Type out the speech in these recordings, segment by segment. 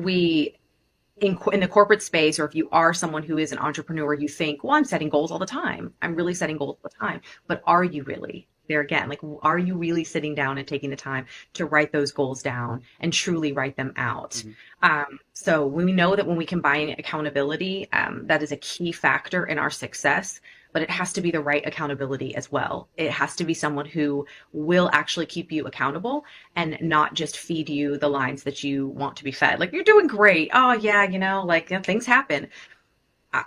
in the corporate space, or if you are someone who is an entrepreneur, you think, well, I'm setting goals all the time. I'm really setting goals all the time. But are you really? There again, like, are you really sitting down and taking the time to write those goals down and truly write them out? So we know that when we combine accountability, that is a key factor in our success, but it has to be the right accountability as well. It has to be someone who will actually keep you accountable and not just feed you the lines that you want to be fed. Like, you're doing great. Oh yeah, like, things happen.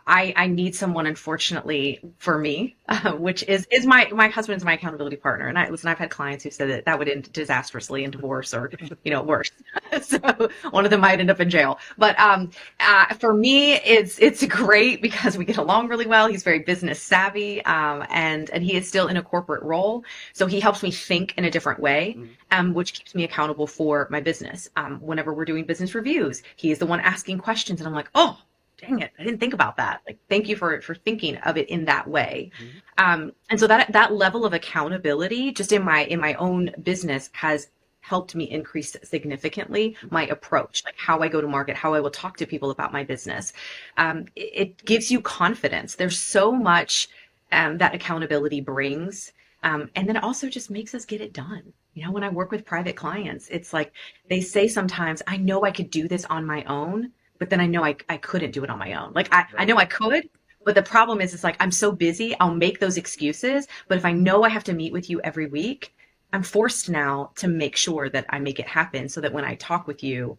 I need someone, unfortunately, for me, which is my husband's my accountability partner. And I've had clients who said that would end disastrously in divorce, or, worse. So one of them might end up in jail. But for me, it's great because we get along really well. He's very business savvy, and he is still in a corporate role. So he helps me think in a different way, which keeps me accountable for my business. Whenever we're doing business reviews, he is the one asking questions, and I'm like, oh, dang it, I didn't think about that. Like, thank you for thinking of it in that way. And so that level of accountability just in my own business has helped me increase significantly my approach, like how I go to market, how I will talk to people about my business. It gives you confidence. There's so much that accountability brings. And then it also just makes us get it done. When I work with private clients, it's like they say sometimes, I know I could do this on my own, but then I know I couldn't do it on my own. Like, I know I could, but the problem is, it's like, I'm so busy, I'll make those excuses. But if I know I have to meet with you every week, I'm forced now to make sure that I make it happen, so that when I talk with you,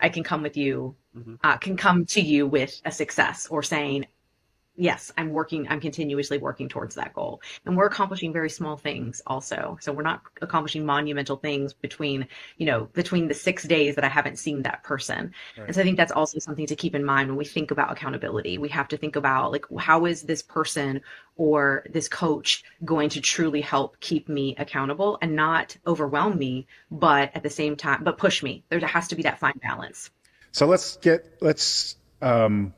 I can come with you, can come to you with a success, or saying, yes, I'm continuously working towards that goal. And we're accomplishing very small things also. So we're not accomplishing monumental things between the 6 days that I haven't seen that person. Right. And so I think that's also something to keep in mind when we think about accountability. We have to think about, like, how is this person or this coach going to truly help keep me accountable and not overwhelm me, but at the same time, but push me. There has to be that fine balance. So let's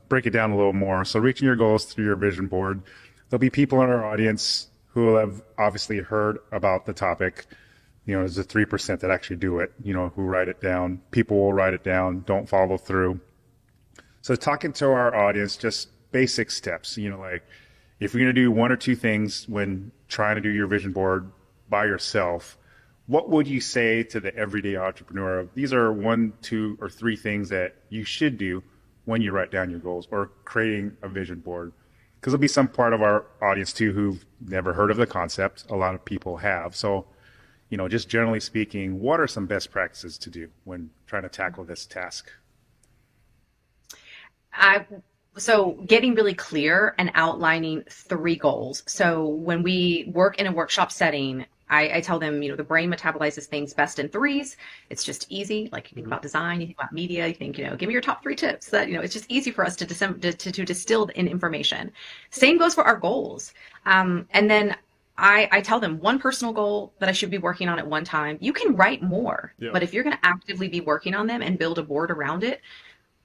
break it down a little more. So reaching your goals through your vision board, there'll be people in our audience who will have obviously heard about the topic. There's the 3% that actually do it, who write it down. People will write it down, don't follow through. So talking to our audience, just basic steps, like, if you're going to do one or two things when trying to do your vision board by yourself, what would you say to the everyday entrepreneur? These are 1, 2, or 3 things that you should do when you write down your goals or creating a vision board. Because there'll be some part of our audience too who've never heard of the concept. A lot of people have. So, just generally speaking, what are some best practices to do when trying to tackle this task? So getting really clear and outlining 3 goals. So when we work in a workshop setting, I tell them, the brain metabolizes things best in 3s. It's just easy. Like, you think about design, you think about media, you think, give me your top 3 tips. That, it's just easy for us to distill in information. Same goes for our goals. And then I tell them 1 personal goal that I should be working on at one time. You can write more, but if you're going to actively be working on them and build a board around it,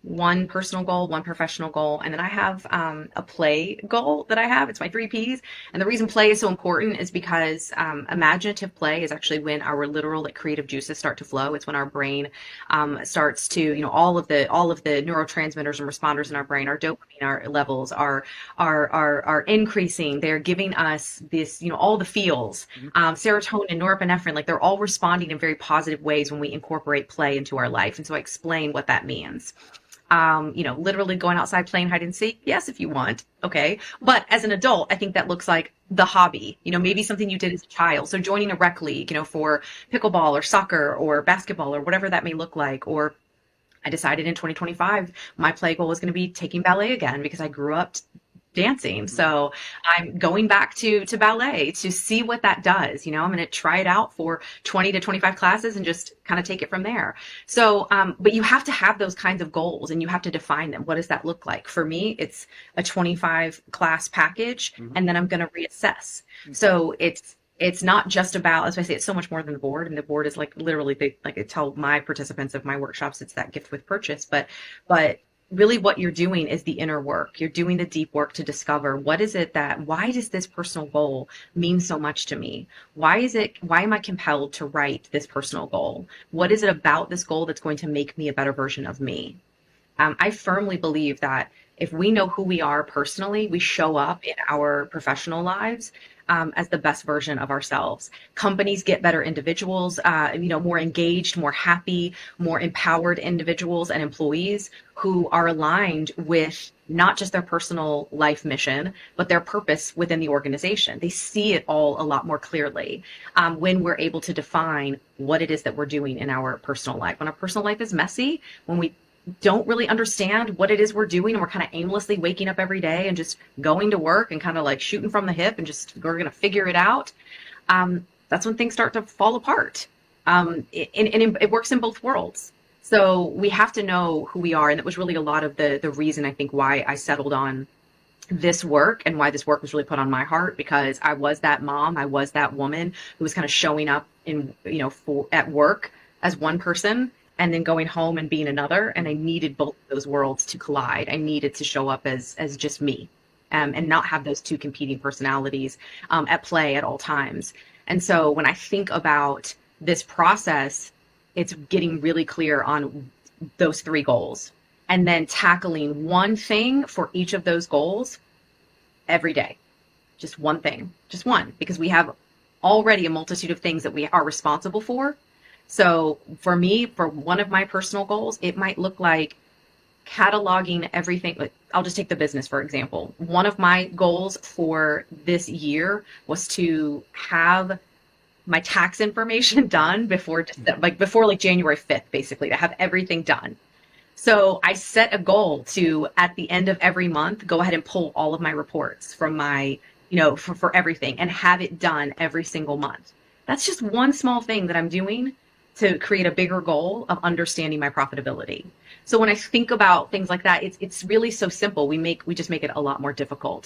1 personal goal, 1 professional goal. And then I have a play goal that I have. It's my 3 Ps. And the reason play is so important is because imaginative play is actually when our literal, like, creative juices start to flow. It's when our brain starts to, all of the neurotransmitters and responders in our brain, our dopamine, our levels are increasing. They're giving us this, all the feels, serotonin, norepinephrine, like, they're all responding in very positive ways when we incorporate play into our life. And so I explain what that means. Literally going outside playing hide and seek. Yes, if you want. Okay. But as an adult, I think that looks like the hobby, maybe something you did as a child. So joining a rec league, for pickleball or soccer or basketball or whatever that may look like. Or I decided in 2025, my play goal was going to be taking ballet again because I grew up dancing. So I'm going back to ballet to see what that does. I'm going to try it out for 20 to 25 classes and just kind of take it from there. So, but you have to have those kinds of goals and you have to define them. What does that look like? For me, it's a 25 class package, and then I'm going to reassess. So it's not just about, as I say, it's so much more than the board. And the board is like literally, I tell my participants of my workshops, it's that gift with purchase. But really what you're doing is the inner work. You're doing the deep work to discover why does this personal goal mean so much to me? Why am I compelled to write this personal goal? What is it about this goal that's going to make me a better version of me? I firmly believe that if we know who we are personally, we show up in our professional lives as the best version of ourselves. Companies get better individuals, more engaged, more happy, more empowered individuals and employees who are aligned with not just their personal life mission, but their purpose within the organization. They see it all a lot more clearly when we're able to define what it is that we're doing in our personal life. When our personal life is messy, when we don't really understand what it is we're doing and we're kind of aimlessly waking up every day and just going to work and kind of like shooting from the hip and just we're going to figure it out, that's when things start to fall apart. And it works in both worlds. So we have to know who we are. And it was really a lot of the reason I think why I settled on this work and why this work was really put on my heart, because I was that mom, I was that woman who was kind of showing up in, at work as one person and then going home and being another. And I needed both of those worlds to collide. I needed to show up as just me, and not have those two competing personalities at play at all times. And so when I think about this process, it's getting really clear on those three goals and then tackling one thing for each of those goals every day. Just one thing, just one, because we have already a multitude of things that we are responsible for. So for me, for one of my personal goals, it might look like cataloging everything. Like, I'll just take the business, for example. One of my goals for this year was to have my tax information done before January 5th, basically, to have everything done. So I set a goal to, at the end of every month, go ahead and pull all of my reports from my, for everything and have it done every single month. That's just one small thing that I'm doing to create a bigger goal of understanding my profitability. So when I think about things like that, it's really so simple. We just make it a lot more difficult.